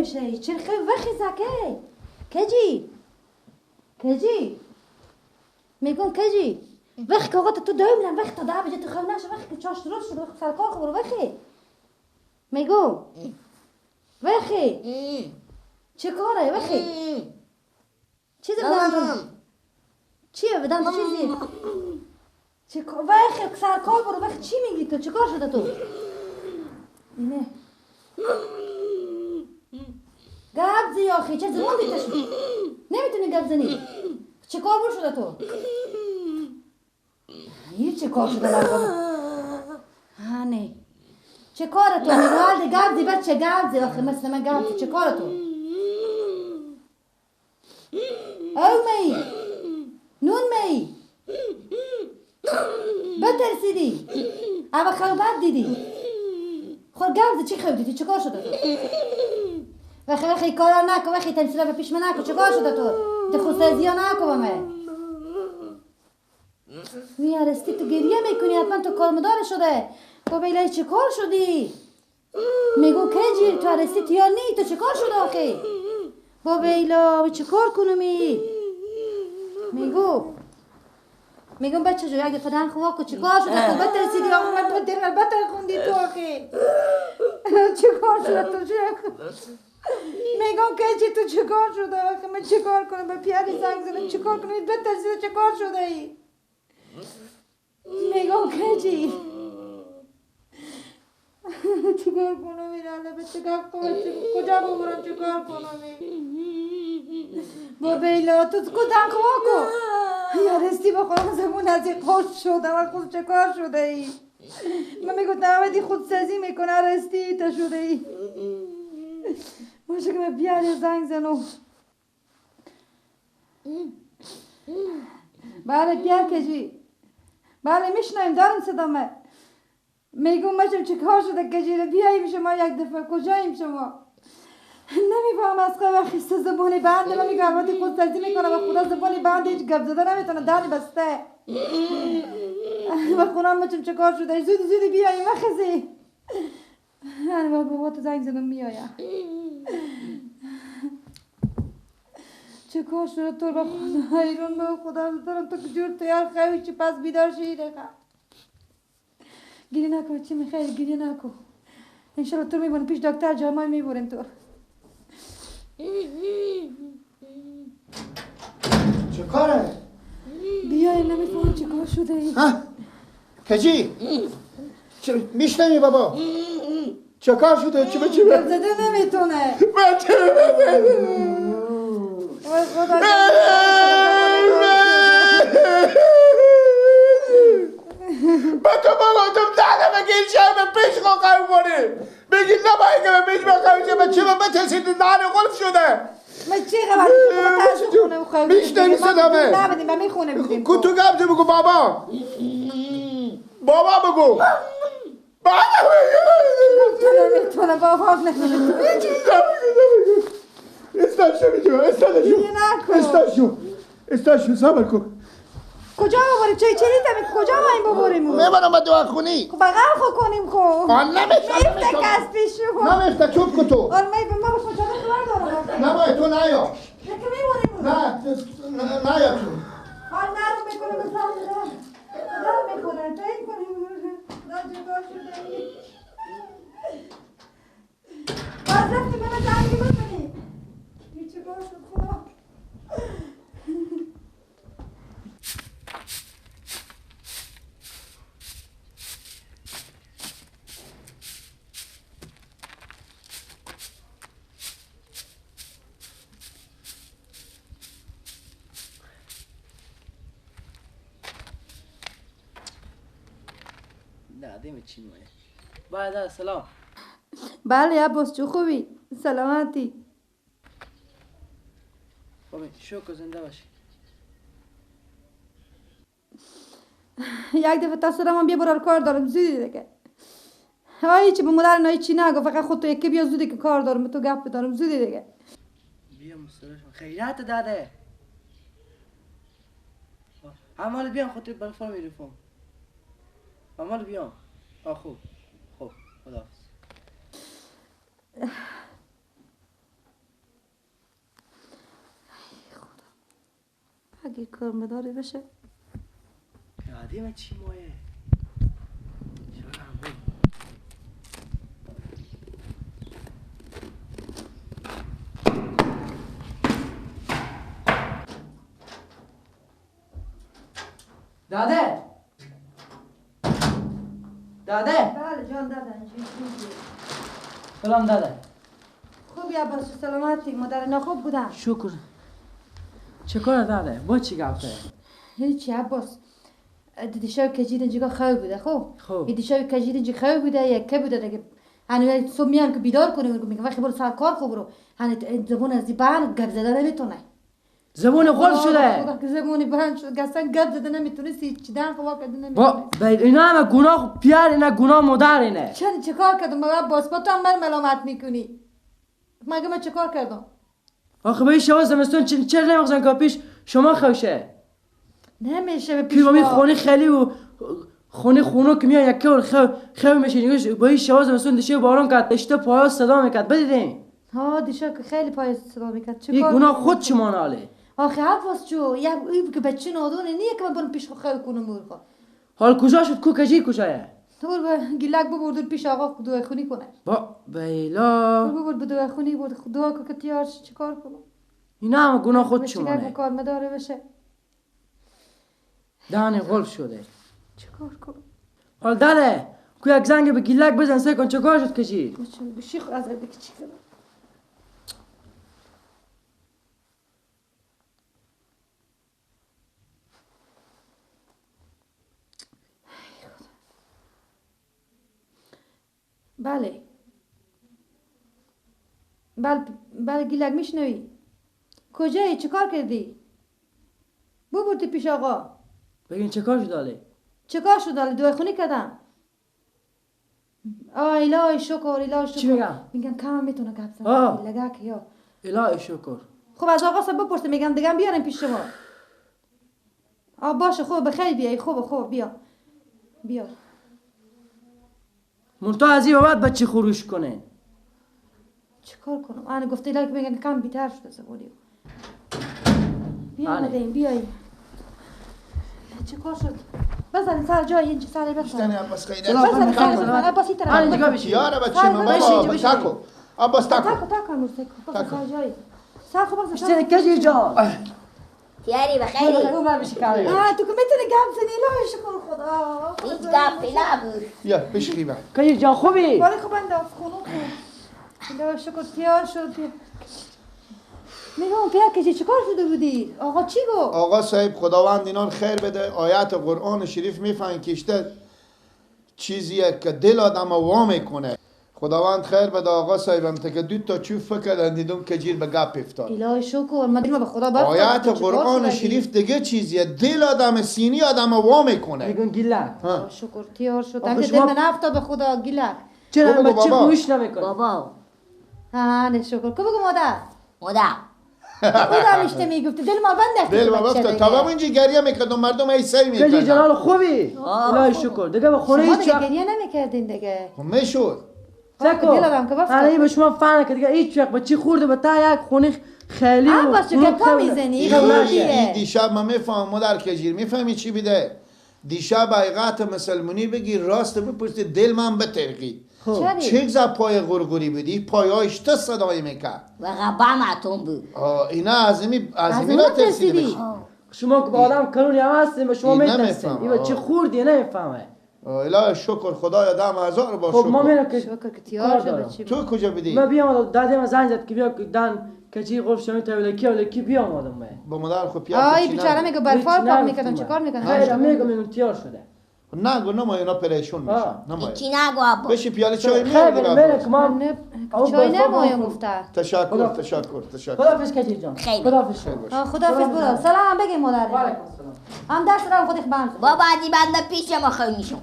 میشه چرخه وخی زکی کجی میگم کجی وقتی که آقا تو دایم لم وقتی تا بجا تو خو نشه وقتی که چاش درست شد وقتی سر کار خبر وقتی میگم وقتی چه کاره وقتی چیزی بدم چیه بدم چیزی چه وقتی سر کار برو وقتی چی میگی تو چه کار شده تو اینه گاب زی آخی چه زمان دیتش نمیتونی گاب زنی چه کار بر شده تو یه چه کار شده لرگم هانه چه کار تو میگوالدی گاب زی بچه گاب زی آخی مثل من گاب زی چه کار تو او می نون می بترسیدی اما خوابت دیدی خور گاب زی چی خواب دیدی چه کار شده تو وقتی کارا نکو وقتی تمثیلا به پیش من نکو چه کار شده تو ده خودسازی ها نکو با من میارستی تو گریه میکنی حتما تو کارمدار شده با بیلای چه کار شدی میگو که جیر تو ارستی تیار نی تو چه کار شده آخی با بیلا چه کار کنمی میگم بچه جو اگه پدن خواه که چه کار شده تو بطر رسیدی آخی من بطر خوندی تو آخی چه کار شده تو چه میگم که چی تو چه کار شده آخه من چه کار کنم به پیاری زنگ زنم چه کار کنم بترسیده چه کار شده ای میگم که چی چه کار کنم این حالا چه کار کنم کجا ببرم چه کار کنم با بیلا تو کدن خواه کن یا رستی بخورم زمون از این خوش شده و خود چه کار شده ای من میگم نوادی خود سازی میکنه رستی تا شده ای باشه که من بیاری زنگ زنو بله بیار کجی بله میشنویم دارم صدامه میگم مشم چه کار شده کجی بیاییم شما یک دفعه کجاییم شما نمیفهم از خواه خیسته زبانی بنده من میگم البته خود سرزی میکنم و خدا زبانی بنده هیچ گپ زده نمیتونه دانی بسته و خونم مچم چه کار شده زودی بیاییم مخزی من بابا تو زنگ زدم میایم چه کار شده تو با خدا ایران با خدا دارم تو جور تیار خوی چی پس بیدار شی رخم گیری نکو چی میخوای گیری نکو انشالله تو میبونی پیش دکتر جامعه میبوریم تو چه کاره؟ بیای نمیفهم چه کار شده ای کجی؟ میشنمی بابا چه کار شده؟ چه بچه گپ زده نمیتونه بچه خدا با تو بگم دادم اگه این شهر پیش خواهی کنی بگی نبایی که به پیش بخواهی که بچه من بترسید دهن قلب شده من چی خبر شما ترس خونه بخواهی میشنمی صدامه نبودیم به می خونه بودیم تو گمزه بگو بابا بگو بابا تو نمیتونه بابا نمیتونه استاشو صبر کن کجا ببریم چه ریتم کجا بایم ببریم میبرم با دعا خونی خب بغل خو کنیم خو آن نمیفته کس پیشو نمیفته چوب کن تو آن می ما باش مجاله خبر دارم نباید تو نیا یکی میبریم نیا تو آن نرو میکنه مثلا نرو میکنه تو این کنیم جدا شده باز رفتی به من زنگی بزنی هیچی باش خدا دادیم چی میگه بعد سلام بله عباس چه خوبی سلامتی خوبی شکر زنده باشی یک دفعه تصویر من بیا برار کار دارم زودی دیگه هایی چی به مادر نایی چی نگو فقط خود تو یکی بیا زودی که کار دارم تو گپ دارم زودی دیگه بیا مسترشم خیرات داده عمال بیام خودت بلفر میرفم عمال بیام خوب خداحافظ اگه کار مداری بشه یادی چی مایه داده داده بله جان دادن سلام داده خوبی عباس سلامتی مادر نخوب بودم شکر چه کار داده با چی گفته هیچی عباس دیشب کجید اینجا خواب بوده خب خب. دیشب کجید اینجا خواب بوده یک بوده دیگه هنوز صبح میان که بیدار کنیم میگم وقتی برو سر کار خوب برو هنوز زبون از دیبان گپ زدن نمیتونه زبون قلب شده خدا که زبونی بند شد اصلا گپ زدن نمیتونه چی دن خوا کردن با نمیتونه اینا همه گناه پیار اینه گناه مادر اینه چه کار کردم بابا عباس با تو هم من ملامت میکنی مگه من چه کار کردم آخه به این شما زمستون چرا نمیخوزن که پیش شما خوشه نمیشه به پیش پیرومی ما. خونی خیلی و خونو که میان یکی خیلی میشه با این شما زمستون دیشه بارون کرد اشته پایا صدا میکرد بدیدین ها دیشب که خیلی پای صدا میکرد چه این کار گناه کنم؟ خود شما ناله آخه عباس جو یک که بچه نادونه نیه که من برم پیش خود کنم مرخوا حال کجا شد کو کجی کجایه تو برو گیلک ببرد پیش آقا دعای خونی کنه با بیلا برو ببرد به دعای خونی برد دعا که تیار چه کار کنم اینا همه گناه خود بچه شما که نه کار مداره بشه دهن قلب شده چه کار کنم حال داده کو یک زنگ به گیلک بزن سه کن چه کار شد کجی بچه بشیخ از دیگه چی کنم بله بله گیلک میشنوی کجایی چه کار کردی ببردی پیش آقا بگین چه کار شد آله چه کار شد داره دعای خونی کردم الهی شکر الهی شکر چی میگم؟ میگم کم میتونه گپ آه. زنه لگک یا الهی شکر خب از آقا سب بپرسه میگم دیگه بیارم پیش شما باشه خوب بخیر بیای خوب بیا منتها از این بعد بچه خروش کنه چه کار کنم آن گفته الهی که میگم کم بیتر شده زبونی بیا آنه. آمدیم بیای چه کار شد بزن سر جای اینجا سر بزن اشتنی عباس خیلی بزن سلام. سر عباس این طرف آنه بزن. دیگه بشی یاره بچه سر ما بزن. بابا بشین. تاکو عباس تاکو تاکو موسیقی بزن سر جای سر خوب بزن اشتنی کجی جان تیاری بخیری تو که میتونی گپ زنی الهی شکر خدا هیچ گپی نبود یا بشقی بر کجی جان خوبی باری خوب انداز خونو کن الهی شکر تیار شد میگم پیر کجی چیکار شده بودی آقا چی گفت آقا صاحب خداوند اینان خیر بده آیات قرآن شریف میفهمن که اشته چیزیه که دل آدم وا میکنه خداوند خیر بده آقا صاحبم تا که دو تا چوب فکر دیدم که جیر به گپ افتاد الهی شکر من به خدا بخدا آیات قرآن شریف دیگه چیزیه دل آدم سینی آدم وا میکنه میگن گیلک ها. شکر تیار شد آخه اگه شما- دل من افتاد به خدا گیلک چرا بابا، بچه بابا. خروش نمیکنه بابا ها نه شکر که بگو مادر مادر خودم اشته میگفتی دل ما بند دل ما بفته تا با اینجا گریه میکردم مردم ای سر کجی میکردن جلال خوبی الهی شکر دیگه به خونه شما هیچ دیگه وقت گریه نمیکردین دیگه خب میشد سکو دل آدم که بفته. الان به شما فهمه که دیگه هیچ وقت بچه خورده به تا یک خونه خیلی و عباس چه خونه گپا خیلی- میزنی؟ دیگه خب اونم دیگه. شه. این دیشب ما میفهم مادر کجیر میفهمی چی بیده دیشب حقیقت مسلمونی بگی راست بپرسی دل من بترقی خب چرا؟ چه گذا پای غرغوری بدی پایاش تا صدای میکرد و غبامتون بود اینا عظیمی اینا را ترسیدی؟ ترسیده بشی شما که با آدم کنونی هم هستیم به شما این میترسیم نمیفهمه. این بچه خوردی نمیفهمه اله شکر خدایا دم هزار با خب ما شکر میرم که شکر که کار تیار دارم. شد تو کجا بدی؟ ما بیام دادیم زنگ زد که بیا که دن کچی گفت شما تا ولی بیام آدم با مادر خود پیار آی کچی بیچاره نگو. میگه برفار پاک میکردم چه کار میکنم خیلی میگم تیار شده نگو نما اینا پریشون میشه آه. نما هیچی نگو عباس بشی پیاله چای خیلی میاری میره که دیگه ما نه اون چای برفا نمایم بخور. گفته تشکر خدافظ کچی جان خیلی. خدافظ خدافظ برو سلام بگی مادر وعلیکم السلام هم دست رام خودت بند بابا ادی بنده پیش ما خونیشون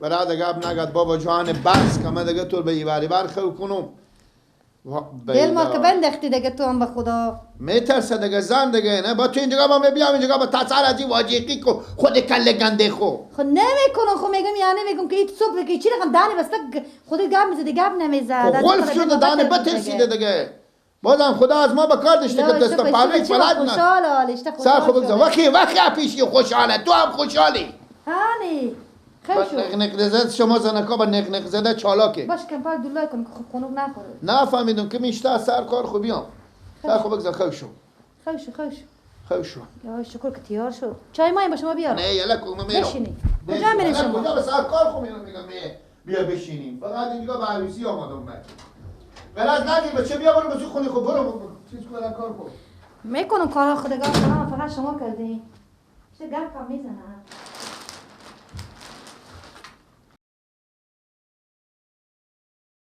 برای دیگه اب نگد بابا جان بس که من دیگه طور به ایواری بر خو کنم دل ما که بندختی دیگه تو هم به خدا میترسه دیگه زن دیگه نه با تو اینجا با بیام اینجا با تصال از این واجیقی کو خود کله گنده خو خب نمیکنم خب میگم یعنی میگم که این صبح که چی رقم دانی بسته خودت گپ میزدی گپ نمیزد خب غلف شده دانه بترسیده دیگه بازم خدا از ما بکار داشته که دست پاوی فلج نه خوشحاله اشته سر خوشحال خوب بگذار وقتی پیشی خوشحاله تو هم خوشحالی هانی با خیلی شد نقنق زده شما زنکا با نقنق زده چالاکه باش کم پار دولای کن که خونوب نخوره نه فهمیدم که میشته سر کار خوبیام سر خوب بگذار خوش شو خیلی شد خیلی شد خوش شو یا شکر که تیار شد چای مایی با شما بیار نه یلا کدوم میرم بشینی کجا میری شما کجا به سر کار خب میگم بیا بشینیم فقط اینجا به عروسی آمدم من بلاز نگیر بچه بیا برو بچه خونی خب برو چیز کن کار کن میکنم کارها خودگاه فقط شما کردین چه گپ کم میزنم